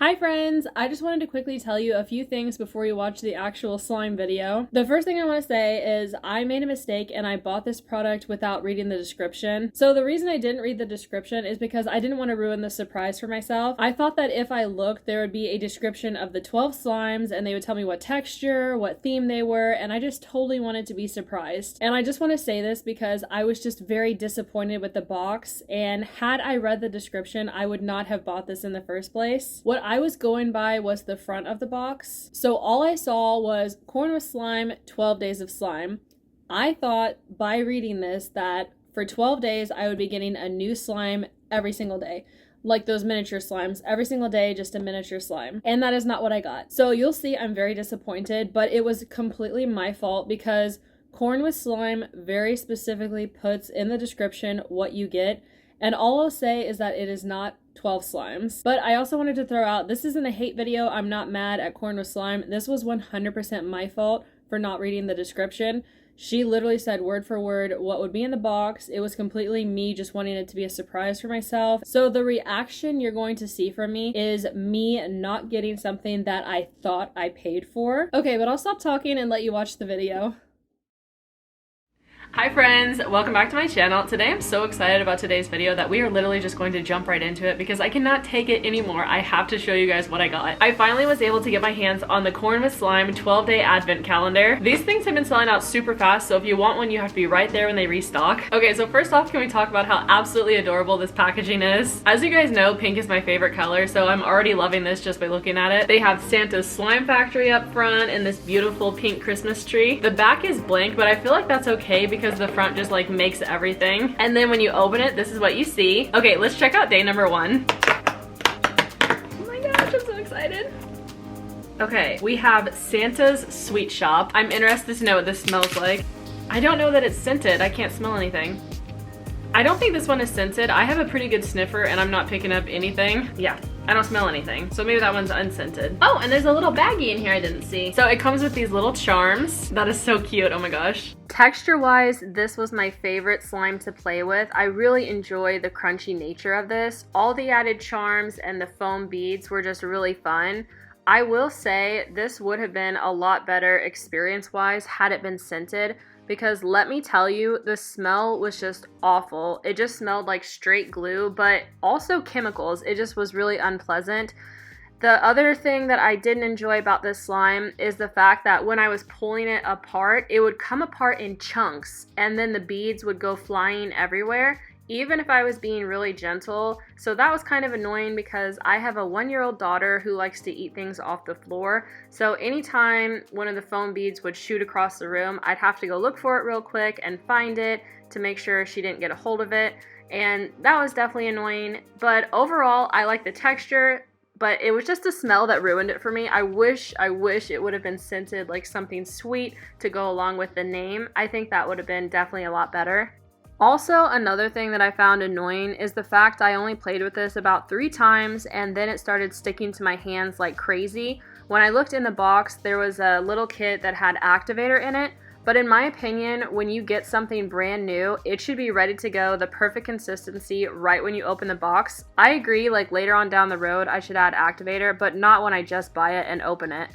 Hi friends! I just wanted to quickly tell you a few things before you watch the actual slime video. The first thing I want to say is I made a mistake and I bought this product without reading the description. So the reason I didn't read the description is because I didn't want to ruin the surprise for myself. I thought that if I looked, there would be a description of the 12 slimes and they would tell me what texture, what theme they were, and I just totally wanted to be surprised. And I just want to say this because I was just very disappointed with the box, and had I read the description, I would not have bought this in the first place. What I was going by was the front of the box. So all I saw was corn with slime, 12 days of slime. I thought by reading this that for 12 days I would be getting a new slime every single day. Like those miniature slimes, every single day, just a miniature slime. And that is not what I got. So you'll see I'm very disappointed, but it was completely my fault because corn with slime very specifically puts in the description what you get. And all I'll say is that it is not 12 slimes. But I also wanted to throw out, this isn't a hate video. I'm not mad at corn with slime. This was 100% my fault for not reading the description. She literally said word for word what would be in the box. It was completely me just wanting it to be a surprise for myself. So the reaction you're going to see from me is me not getting something that I thought I paid for. Okay, but I'll stop talking and let you watch the video. Hi friends, welcome back to my channel. Today I'm so excited about today's video that we are literally just going to jump right into it because I cannot take it anymore. I have to show you guys what I got. I finally was able to get my hands on the Corn with Slime 12-day advent calendar. These things have been selling out super fast, so if you want one, you have to be right there when they restock. Okay, so first off, can we talk about how absolutely adorable this packaging is? As you guys know, pink is my favorite color, so I'm already loving this just by looking at it. They have Santa's slime factory up front and this beautiful pink Christmas tree. The back is blank, but I feel like that's okay because the front just like makes everything. And then when you open it, this is what you see. Okay, let's check out day number 1. Oh my gosh, I'm so excited. Okay, we have Santa's Sweet Shop. I'm interested to know what this smells like. I don't know that it's scented. I can't smell anything. I don't think this one is scented. I have a pretty good sniffer and I'm not picking up anything. Yeah, I don't smell anything. So maybe that one's unscented. Oh, and there's a little baggie in here I didn't see. So it comes with these little charms. That is so cute, oh my gosh. Texture-wise, this was my favorite slime to play with. I really enjoy the crunchy nature of this. All the added charms and the foam beads were just really fun. I will say this would have been a lot better experience-wise had it been scented, because let me tell you, the smell was just awful. It just smelled like straight glue, but also chemicals. It just was really unpleasant. The other thing that I didn't enjoy about this slime is the fact that when I was pulling it apart, it would come apart in chunks, and then the beads would go flying everywhere, even if I was being really gentle. So that was kind of annoying because I have a 1-year-old daughter who likes to eat things off the floor. So anytime one of the foam beads would shoot across the room, I'd have to go look for it real quick and find it to make sure she didn't get a hold of it. And that was definitely annoying. But overall, I like the texture, but it was just the smell that ruined it for me. I wish it would have been scented, like something sweet to go along with the name. I think that would have been definitely a lot better. Also, another thing that I found annoying is the fact I only played with this about 3 times and then it started sticking to my hands like crazy. When I looked in the box, there was a little kit that had activator in it, but in my opinion, when you get something brand new, it should be ready to go, the perfect consistency right when you open the box. I agree, like later on down the road, I should add activator, but not when I just buy it and open it.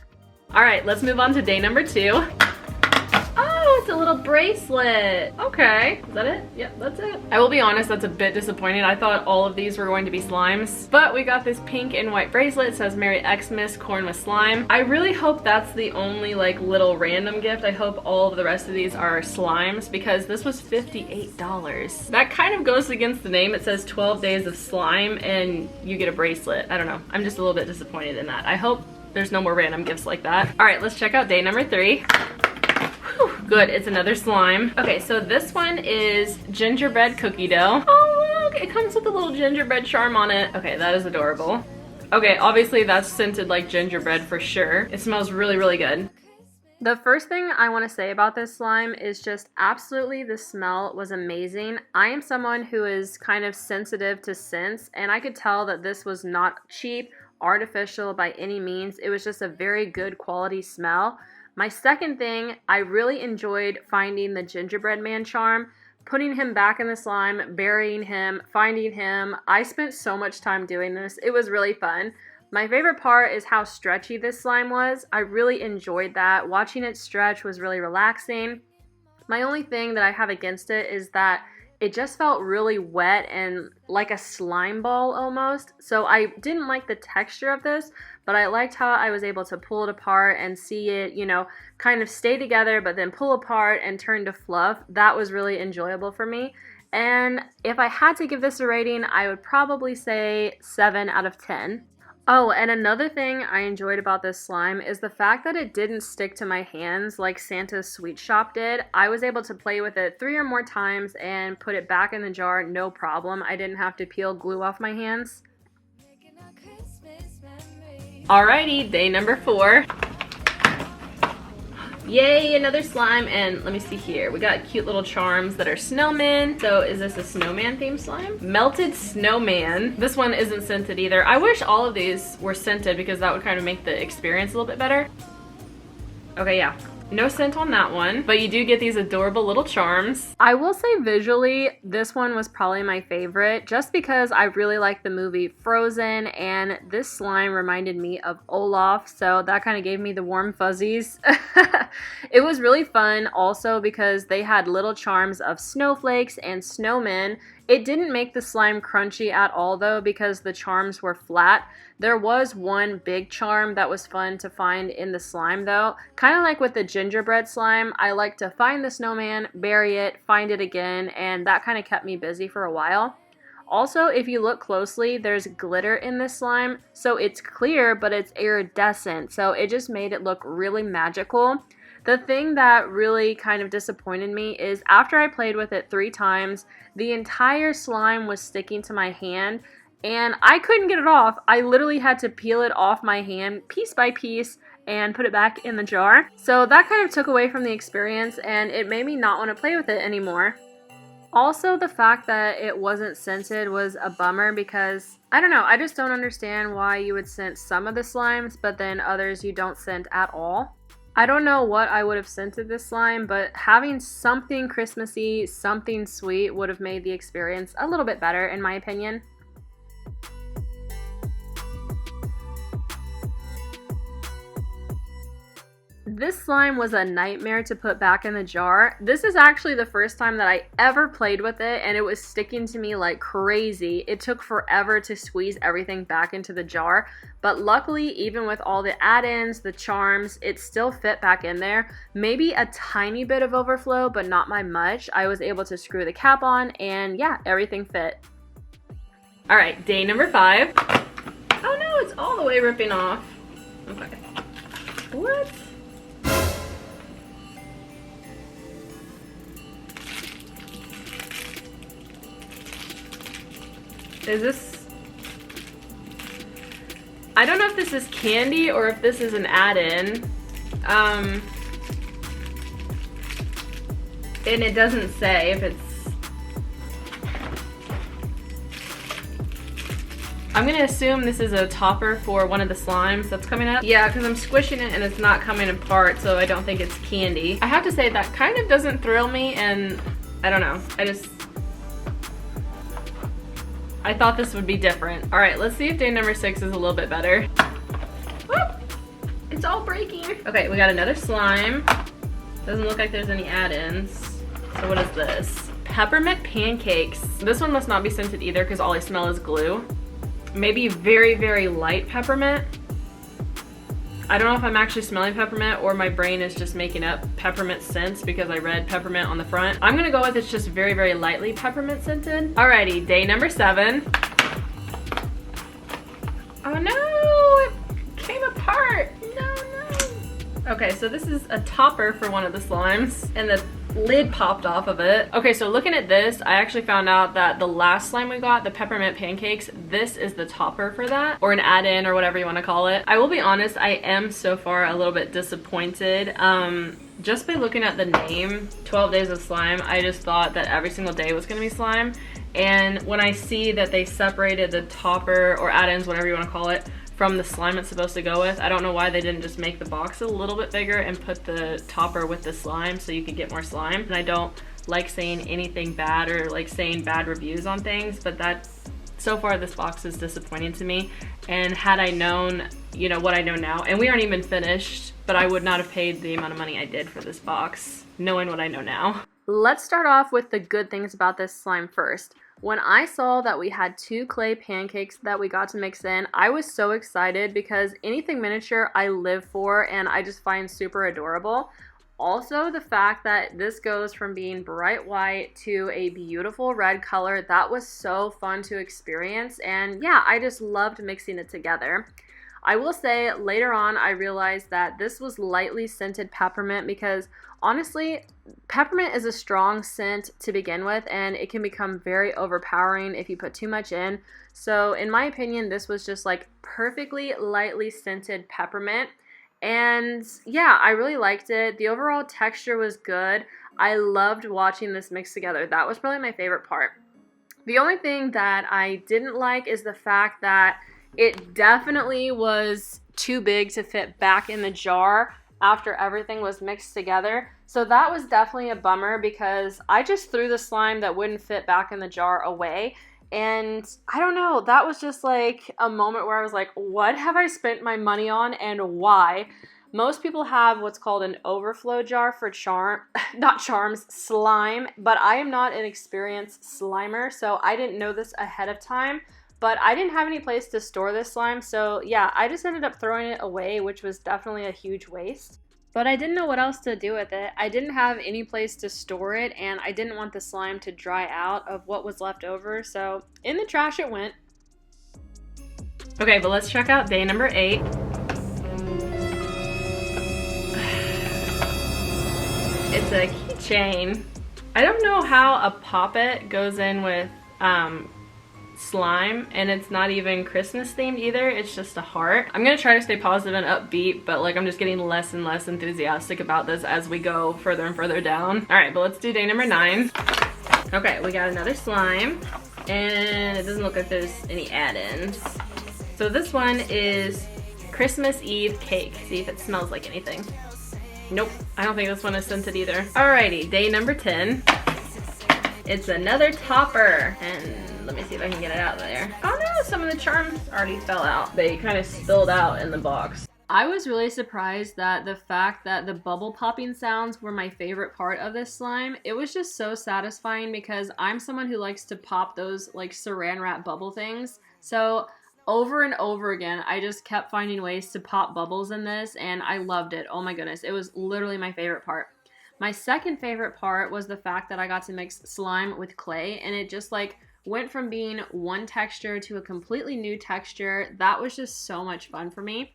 All right, let's move on to day number 2. It's a little bracelet. Okay, is that it? Yep, that's it. I will be honest, that's a bit disappointing. I thought all of these were going to be slimes, but we got this pink and white bracelet. It says Merry Xmas Corn with Slime. I really hope that's the only like little random gift. I hope all of the rest of these are slimes because this was $58. That kind of goes against the name. It says 12 days of slime and you get a bracelet. I don't know. I'm just a little bit disappointed in that. I hope there's no more random gifts like that. All right, let's check out day number 3. Good, it's another slime. Okay, so this one is gingerbread cookie dough. Oh look, it comes with a little gingerbread charm on it. Okay, that is adorable. Okay, obviously that's scented like gingerbread for sure. It smells really, really good. The first thing I want to say about this slime is just absolutely the smell was amazing. I am someone who is kind of sensitive to scents, and I could tell that this was not cheap, artificial by any means. It was just a very good quality smell. My second thing, I really enjoyed finding the gingerbread man charm, putting him back in the slime, burying him, finding him. I spent so much time doing this. It was really fun. My favorite part is how stretchy this slime was. I really enjoyed that. Watching it stretch was really relaxing. My only thing that I have against it is that it just felt really wet and like a slime ball almost. So I didn't like the texture of this, but I liked how I was able to pull it apart and see it, you know, kind of stay together but then pull apart and turn to fluff. That was really enjoyable for me. And if I had to give this a rating, I would probably say 7 out of 10. Oh, and another thing I enjoyed about this slime is the fact that it didn't stick to my hands like Santa's Sweet Shop did. I was able to play with it 3 or more times and put it back in the jar, no problem. I didn't have to peel glue off my hands. Alrighty, day number 4. Yay, another slime, and let me see here. We got cute little charms that are snowmen. So is this a snowman themed slime? Melted snowman. This one isn't scented either. I wish all of these were scented because that would kind of make the experience a little bit better. Okay, yeah. No scent on that one, but you do get these adorable little charms. I will say visually, this one was probably my favorite just because I really like the movie Frozen, and this slime reminded me of Olaf, so that kind of gave me the warm fuzzies. It was really fun also because they had little charms of snowflakes and snowmen. It didn't make the slime crunchy at all though because the charms were flat. There was one big charm that was fun to find in the slime though. Kind of like with the gingerbread slime, I like to find the snowman, bury it, find it again, and that kind of kept me busy for a while. Also, if you look closely, there's glitter in this slime, so it's clear but it's iridescent, so it just made it look really magical. The thing that really kind of disappointed me is after I played with it 3 times, the entire slime was sticking to my hand and I couldn't get it off. I literally had to peel it off my hand piece by piece and put it back in the jar. So that kind of took away from the experience and it made me not want to play with it anymore. Also, the fact that it wasn't scented was a bummer because, I don't know, I just don't understand why you would scent some of the slimes but then others you don't scent at all. I don't know what I would have scented this slime, but having something Christmassy, something sweet would have made the experience a little bit better in my opinion. This slime was a nightmare to put back in the jar. This is actually the first time that I ever played with it and it was sticking to me like crazy. It took forever to squeeze everything back into the jar, but luckily even with all the add-ins, the charms, it still fit back in there. Maybe a tiny bit of overflow, but not by much. I was able to screw the cap on and yeah, everything fit. All right, day number 5. Oh no, it's all the way ripping off. Okay. What? Is this... I don't know if this is candy or if this is an add-in. And it doesn't say if it's... I'm gonna assume this is a topper for one of the slimes that's coming up. Yeah, because I'm squishing it and it's not coming apart, so I don't think it's candy. I have to say that kind of doesn't thrill me, and I don't know. I thought this would be different. All right, let's see if day number 6 is a little bit better. Whoop! It's all breaking. Okay, we got another slime. Doesn't look like there's any add-ins. So what is this? Peppermint pancakes. This one must not be scented either because all I smell is glue. Maybe very, very light peppermint. I don't know if I'm actually smelling peppermint or my brain is just making up peppermint scents because I read peppermint on the front. I'm gonna go with it's just very, very lightly peppermint scented. Alrighty, day number 7. Oh no, it came apart. No. Okay, so this is a topper for one of the slimes and the lid popped off of it. Okay, so looking at this, I actually found out that the last slime we got, the peppermint pancakes, this is the topper for that, or an add-in or whatever you want to call it. I will be honest, I am so far a little bit disappointed. Just by looking at the name, 12 Days of Slime, I just thought that every single day was gonna be slime. And when I see that they separated the topper or add-ins, whatever you want to call it, from the slime it's supposed to go with. I don't know why they didn't just make the box a little bit bigger and put the topper with the slime so you could get more slime. And I don't like saying anything bad or like saying bad reviews on things, but that's So far this box is disappointing to me, and had I known, you know, what I know now, and we aren't even finished, but I would not have paid the amount of money I did for this box, knowing what I know now. Let's start off with the good things about this slime first. When I saw that we had 2 clay pancakes that we got to mix in, I was so excited because anything miniature I live for and I just find super adorable. Also, the fact that this goes from being bright white to a beautiful red color, that was so fun to experience, and yeah, I just loved mixing it together. I will say later on I realized that this was lightly scented peppermint because honestly, peppermint is a strong scent to begin with and it can become very overpowering if you put too much in. So in my opinion, this was just like perfectly lightly scented peppermint. And yeah, I really liked it. The overall texture was good. I loved watching this mix together. That was probably my favorite part. The only thing that I didn't like is the fact that it definitely was too big to fit back in the jar after everything was mixed together. So that was definitely a bummer because I just threw the slime that wouldn't fit back in the jar away. And I don't know, that was just like a moment where I was like, what have I spent my money on and why? Most people have what's called an overflow jar for slime, but I am not an experienced slimer, so I didn't know this ahead of time. But I didn't have any place to store this slime, so yeah, I just ended up throwing it away, which was definitely a huge waste. But I didn't know what else to do with it. I didn't have any place to store it, and I didn't want the slime to dry out of what was left over, so in the trash it went. Okay, but let's check out day number 8. It's a keychain. I don't know how a poppet goes in with slime, and it's not even Christmas themed either. It's just a heart. I'm gonna try to stay positive and upbeat, but like I'm just getting less and less enthusiastic about this as we go further and further down. All right, but let's do day number 9. Okay, we got another slime, and it doesn't look like there's any add-ins. So this one is Christmas Eve cake. See if it smells like anything. Nope, I don't think this one is scented either. Alrighty, day number 10. It's another topper, and let me see if I can get it out of there. Oh no, some of the charms already fell out. They kind of spilled out in the box. I was really surprised that the fact that the bubble popping sounds were my favorite part of this slime. It was just so satisfying because I'm someone who likes to pop those like saran wrap bubble things. So over and over again, I just kept finding ways to pop bubbles in this, and I loved it. Oh my goodness, it was literally my favorite part. My second favorite part was the fact that I got to mix slime with clay, and it just like went from being one texture to a completely new texture. That was just so much fun for me.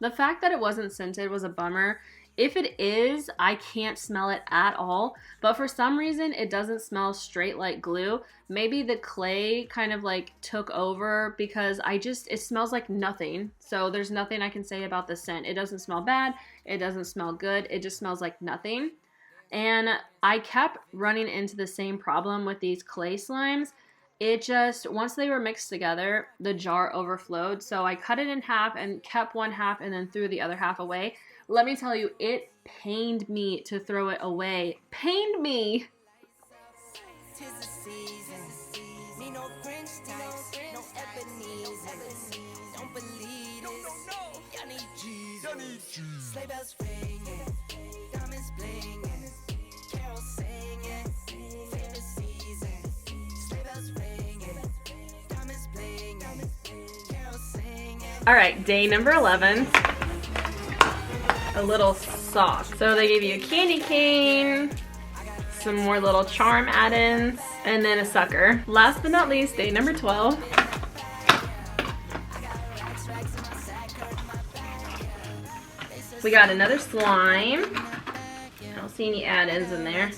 The fact that it wasn't scented was a bummer. If it is, I can't smell it at all, but for some reason it doesn't smell straight like glue. Maybe the clay kind of like took over because it smells like nothing. So there's nothing I can say about the scent. It doesn't smell bad, it doesn't smell good, it just smells like nothing. And I kept running into the same problem with these clay slimes. It just, once they were mixed together, the jar overflowed. So I cut it in half and kept one half and then threw the other half away. Let me tell you, it pained me to throw it away. Pained me! Alright, day number 11. A little sock. So they gave you a candy cane, some more little charm add-ins, and then a sucker. Last but not least, day number 12. We got another slime. I don't see any add-ins in there.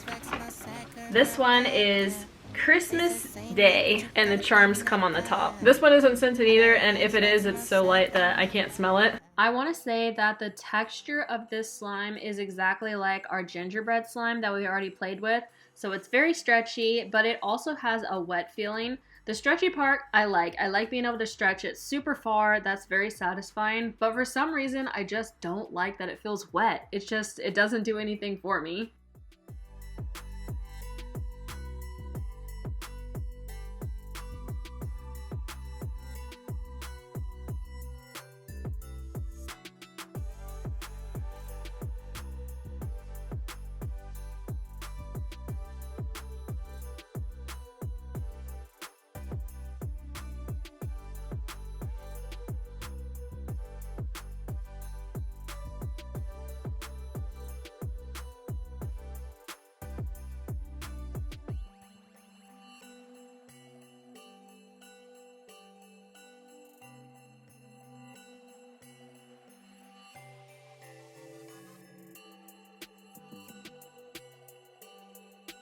This one is Christmas Day, and the charms come on the top. This one isn't scented either, and if it is, it's so light that I can't smell it. I want to say that the texture of this slime is exactly like our gingerbread slime that we already played with. So it's very stretchy, but it also has a wet feeling. The stretchy part I like. I like being able to stretch it super far. That's very satisfying. But for some reason, I just don't like that it feels wet. It doesn't do anything for me.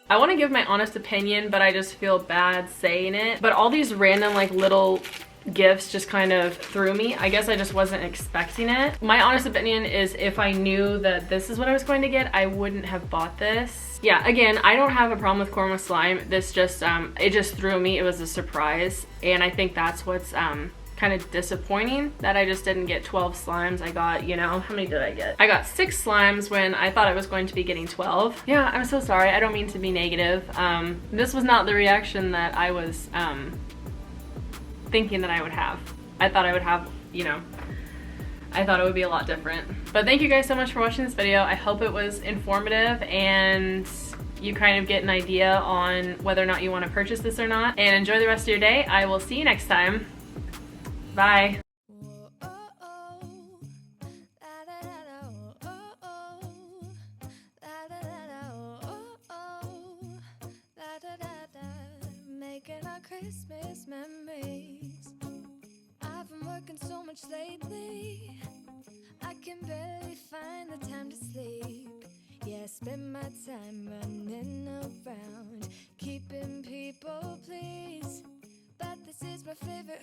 I want to give my honest opinion, but I just feel bad saying it. But all these random like little gifts just kind of threw me. I guess I just wasn't expecting it. My honest opinion is if I knew that this is what I was going to get, I wouldn't have bought this. Yeah, again, I don't have a problem with corn with slime. This just, it just threw me. It was a surprise. And I think that's what's kind of disappointing, that I just didn't get 12 slimes. I got, you know, how many did I get? I got 6 slimes when I thought I was going to be getting 12. Yeah, I'm so sorry. I don't mean to be negative. This was not the reaction that I was thinking that I would have. I thought I would have, you know, I thought it would be a lot different. But thank you guys so much for watching this video. I hope it was informative and you kind of get an idea on whether or not you want to purchase this or not. And enjoy the rest of your day. I will see you next time. Bye. Making our Christmas memories. I've been working so much lately, I can barely find the time to sleep. Yeah, I spend my time running around, keeping people pleased. But this is my favorite